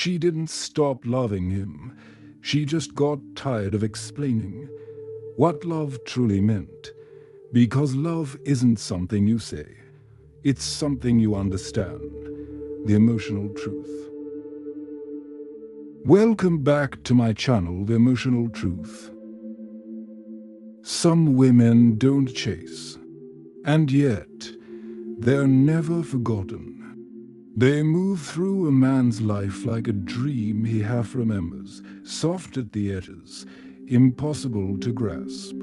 she didn't stop loving him. She just got tired of explaining what love truly meant. Because love isn't something you say. It's something you understand. The emotional truth. Welcome back to my channel, The Emotional Truth. Some women don't chase, and yet they're never forgotten. They move through a man's life like a dream he half remembers, soft at the edges, impossible to grasp,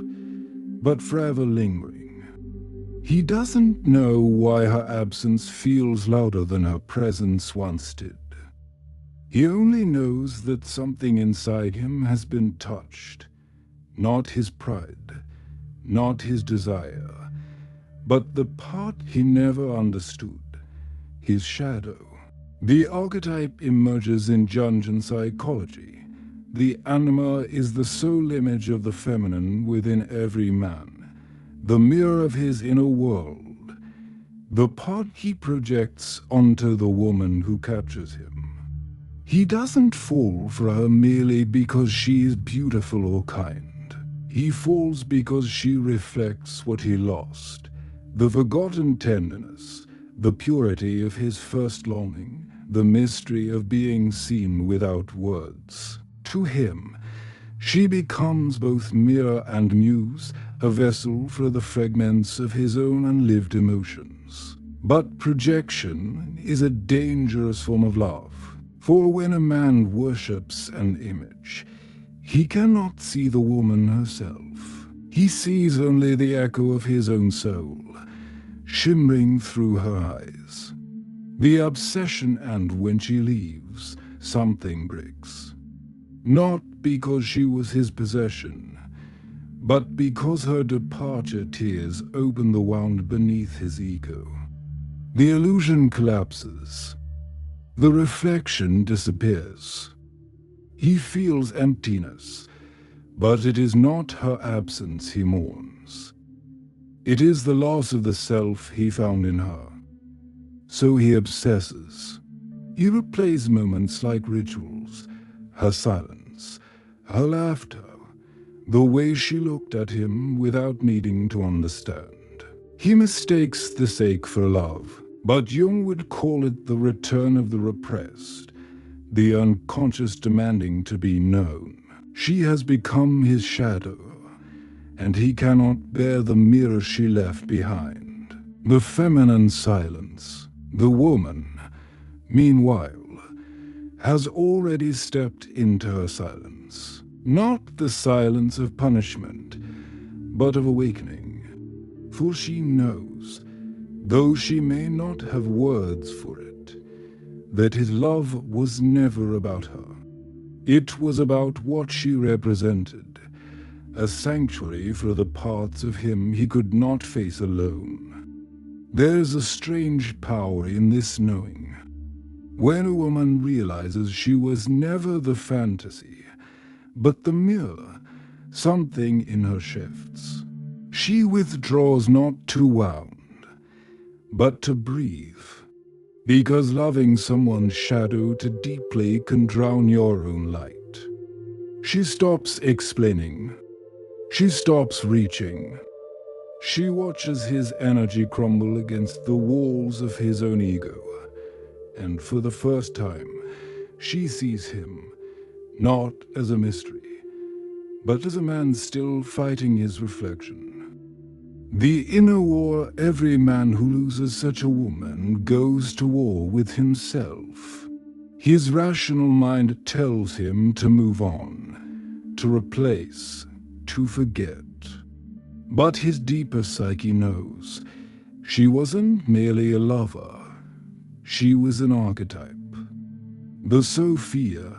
but forever lingering. He doesn't know why her absence feels louder than her presence once did. He only knows that something inside him has been touched. Not his pride, not his desire, but the part he never understood, his shadow. The archetype emerges in Jungian psychology. The anima is the sole image of the feminine within every man, the mirror of his inner world, the part he projects onto the woman who captures him. He doesn't fall for her merely because she is beautiful or kind. He falls because she reflects what he lost, the forgotten tenderness, the purity of his first longing, the mystery of being seen without words. To him, she becomes both mirror and muse, a vessel for the fragments of his own unlived emotions. But projection is a dangerous form of love, for when a man worships an image, he cannot see the woman herself. He sees only the echo of his own soul, shimmering through her eyes. The obsession ends when she leaves, something breaks. Not because she was his possession, but because her departure tears open the wound beneath his ego. The illusion collapses. The reflection disappears. He feels emptiness, but it is not her absence he mourns. It is the loss of the self he found in her. So he obsesses. He replays moments like rituals, her silence, her laughter, the way she looked at him without needing to understand. He mistakes this ache for love, but Jung would call it the return of the repressed, the unconscious demanding to be known. She has become his shadow, and he cannot bear the mirror she left behind. The feminine silence, the woman, meanwhile, has already stepped into her silence. Not the silence of punishment, but of awakening. For she knows, though she may not have words for it, that his love was never about her. It was about what she represented, a sanctuary for the parts of him he could not face alone. There's a strange power in this knowing. When a woman realizes she was never the fantasy, but the mirror, something in her shifts. She withdraws not to wound, but to breathe. Because loving someone's shadow too deeply can drown your own light. She stops explaining. She stops reaching. She watches his energy crumble against the walls of his own ego. And for the first time, she sees him not as a mystery, but as a man still fighting his reflection. The inner war every man who loses such a woman goes to war with himself. His rational mind tells him to move on, to replace, to forget. But his deeper psyche knows she wasn't merely a lover, she was an archetype. The Sophia,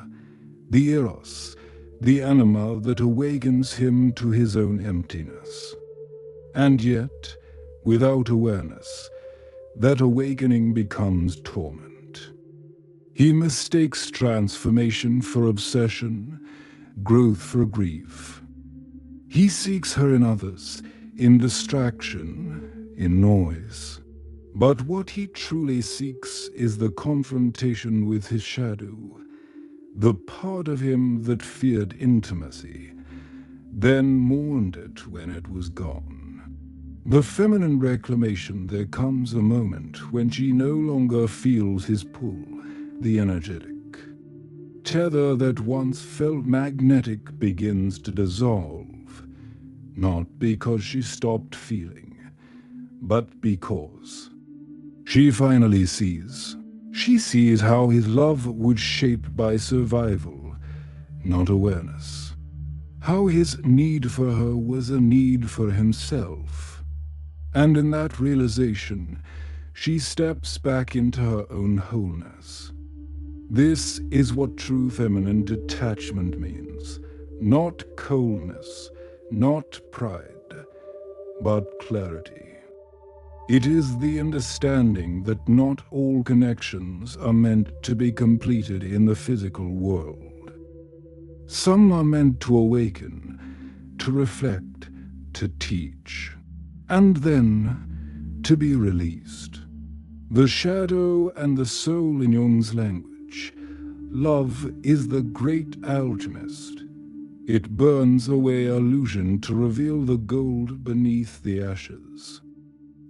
the Eros, the anima that awakens him to his own emptiness. And yet, without awareness, that awakening becomes torment. He mistakes transformation for obsession, growth for grief. He seeks her in others, in distraction, in noise. But what he truly seeks is the confrontation with his shadow, the part of him that feared intimacy, then mourned it when it was gone. The feminine reclamation, there comes a moment when she no longer feels his pull, the energetic tether that once felt magnetic begins to dissolve, not because she stopped feeling, but because she finally sees. She sees how his love was shaped by survival, not awareness. How his need for her was a need for himself. And in that realization, she steps back into her own wholeness. This is what true feminine detachment means. Not coldness, not pride, but clarity. It is the understanding that not all connections are meant to be completed in the physical world. Some are meant to awaken, to reflect, to teach, and then to be released. The shadow and the soul in Jung's language. Love is the great alchemist. It burns away illusion to reveal the gold beneath the ashes.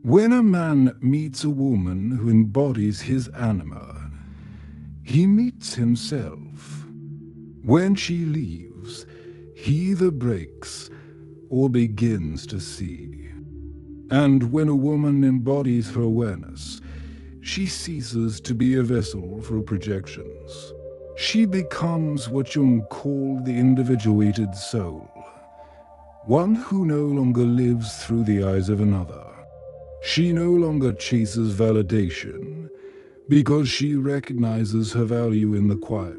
When a man meets a woman who embodies his anima, he meets himself. When she leaves, he either breaks or begins to see. And when a woman embodies her awareness, she ceases to be a vessel for projections. She becomes what Jung called the individuated soul, one who no longer lives through the eyes of another. She no longer chases validation because she recognizes her value in the quiet.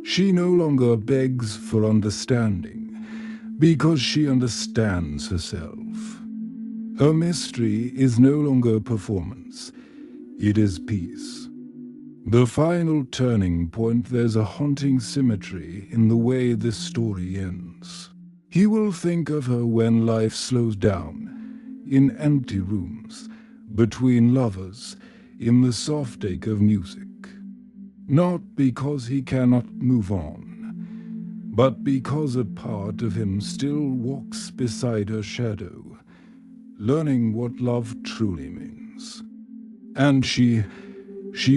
She no longer begs for understanding because she understands herself. Her mystery is no longer performance, it is peace. The final turning point, there's a haunting symmetry in the way this story ends. He will think of her when life slows down, in empty rooms, between lovers, in the soft ache of music. Not because he cannot move on, but because a part of him still walks beside her shadow, learning what love truly means. And she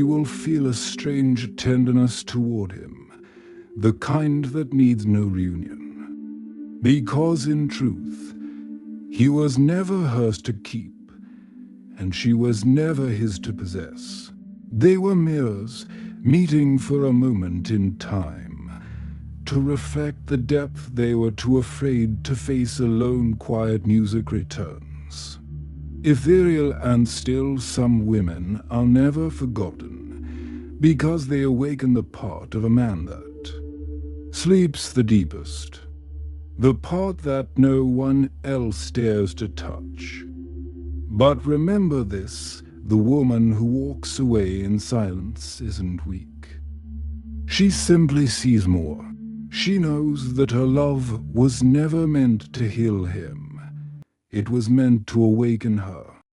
will feel a strange tenderness toward him, the kind that needs no reunion. Because in truth, he was never hers to keep, and she was never his to possess. They were mirrors, meeting for a moment in time, to reflect the depth they were too afraid to face alone. Quiet music returns. Ethereal and still, some women are never forgotten, because they awaken the part of a man that sleeps the deepest, the part that no one else dares to touch. But remember this, the woman who walks away in silence isn't weak. She simply sees more. She knows that her love was never meant to heal him. It was meant to awaken her.